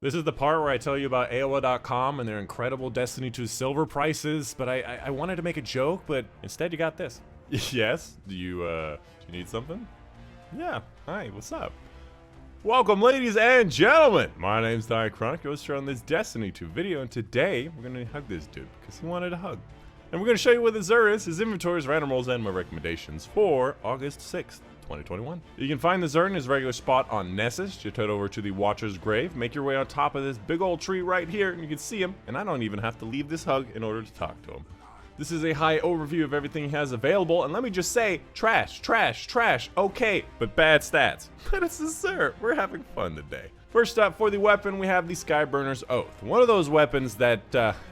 This is the part where I tell you about AOA.com and their incredible Destiny 2 silver prices, but I wanted to make a joke, but instead you got this. Yes? Do you need something? Yeah. Hi, what's up? Welcome, ladies and gentlemen! My name's Dychronic, your host on this Destiny 2 video, and today we're gonna hug this dude, because he wanted a hug. And we're gonna show you what the Xur is, his inventories, random rolls, and my recommendations for August 6th. 2021. You can find the Xur in his regular spot on Nessus. Just head over to the Watcher's Grave, make your way on top of this big old tree right here, and you can see him, and I don't even have to leave this hug in order to talk to him. This is a high overview of everything he has available, and let me just say, trash, trash, trash, okay, but bad stats. But it's the Xur, we're having fun today. First up, for the weapon, we have the Skyburner's Oath, one of those weapons that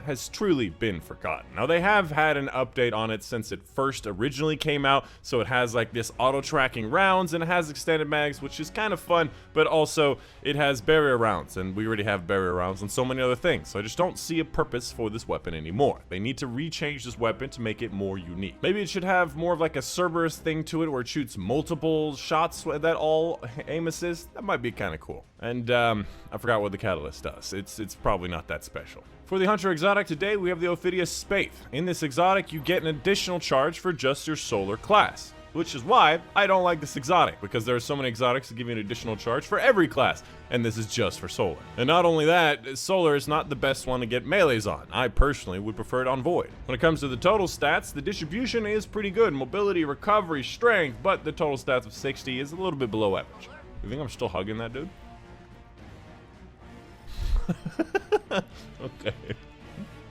has truly been forgotten. Now, they have had an update on it since it first originally came out, so it has like this auto-tracking rounds, and it has extended mags, which is kind of fun, but also it has barrier rounds, and we already have barrier rounds and so many other things, so I just don't see a purpose for this weapon anymore. They need to rechange this weapon to make it more unique. Maybe it should have more of like a Cerberus thing to it, where it shoots multiple shots that all aim assist. That might be kind of cool. And I forgot what the Catalyst does. It's probably not that special. For the Hunter exotic today, we have the Ophidius Spathe. In this exotic, you get an additional charge for just your solar class, which is why I don't like this exotic, because there are so many exotics that give you an additional charge for every class, and this is just for solar. And not only that, solar is not the best one to get melees on. I personally would prefer it on void. When it comes to the total stats, the distribution is pretty good. Mobility, recovery, strength, but the total stats of 60 is a little bit below average. You think I'm still hugging that dude? Okay.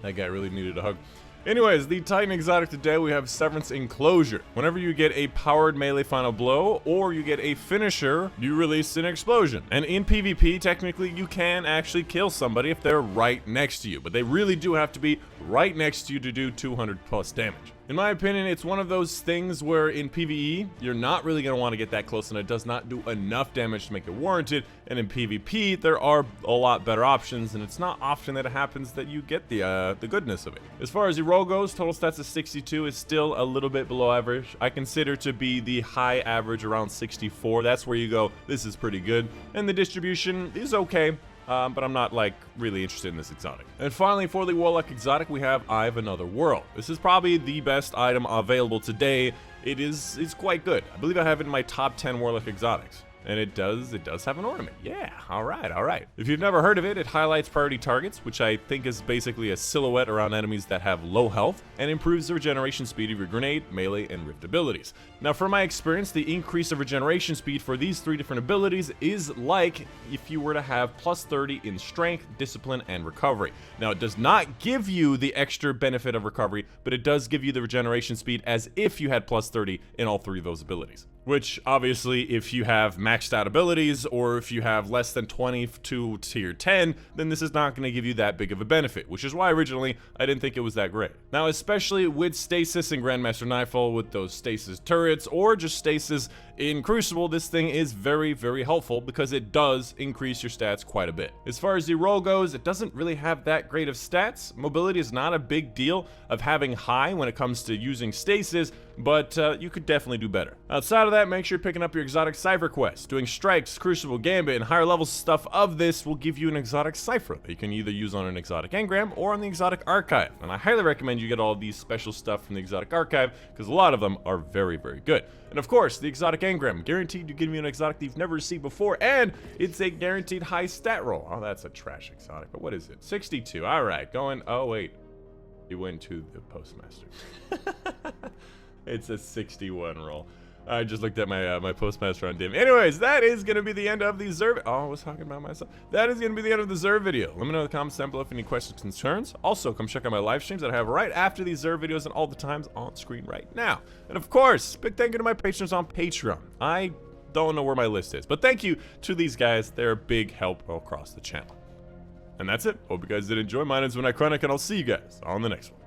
That guy really needed a hug. Anyways, the Titan exotic today, we have Severance Enclosure. Whenever you get a powered melee final blow, or you get a finisher, you release an explosion. And in PvP, technically, you can actually kill somebody if they're right next to you, but they really do have to be right next to you to do 200 plus damage. In my opinion, it's one of those things where in PvE, you're not really going to want to get that close, and it does not do enough damage to make it warranted. And in PvP, there are a lot better options, and it's not often that it happens that you get the goodness of it. As far as the roll goes, total stats of 62 is still a little bit below average. I consider to be the high average around 64. That's where you go, this is pretty good. And the distribution is okay. But I'm not like really interested in this exotic. And finally, for the Warlock exotic, we have Eye of Another World. This is probably the best item available today. It's quite good. I believe I have it in my top 10 Warlock exotics. And it does have an ornament. Yeah, all right. If you've never heard of it, it highlights priority targets, which I think is basically a silhouette around enemies that have low health, and improves the regeneration speed of your grenade, melee, and rift abilities. Now, from my experience, the increase of regeneration speed for these three different abilities is like if you were to have plus 30 in strength, discipline, and recovery. Now, it does not give you the extra benefit of recovery, but it does give you the regeneration speed as if you had plus 30 in all three of those abilities. Which, obviously, if you have maxed out abilities, or if you have less than 20 to tier 10, then this is not going to give you that big of a benefit, which is why originally I didn't think it was that great. Now, especially with stasis in Grandmaster Nightfall, with those stasis turrets, or just stasis in Crucible, this thing is very, very helpful because it does increase your stats quite a bit. As far as the roll goes, it doesn't really have that great of stats. Mobility is not a big deal of having high when it comes to using stasis, but you could definitely do better. Outside of that, make sure you're picking up your exotic cipher quest. Doing strikes, Crucible, Gambit, and higher level stuff of this will give you an exotic cipher that you can either use on an exotic engram or on the exotic archive. And I highly recommend you get all these special stuff from the exotic archive, because a lot of them are very, very good. And of course, the exotic engram, guaranteed to give you an exotic that you've never received before, and it's a guaranteed high stat roll. Oh, that's a trash exotic, but what is it? 62, all right, going, oh wait, you went to the postmaster. It's a 61 roll. I just looked at my my postmaster on dim. Anyways, that is going to be the end of the Xur. Oh, I was talking about myself. That is going to be the end of the Xur video. Let me know in the comments down below if any questions, concerns. Also, come check out my live streams that I have right after these Xur videos and all the times on screen right now. And of course, big thank you to my patrons on Patreon. I don't know where my list is, but thank you to these guys. They're a big help across the channel. And that's it. Hope you guys did enjoy. My name's Dychronic, and I'll see you guys on the next one.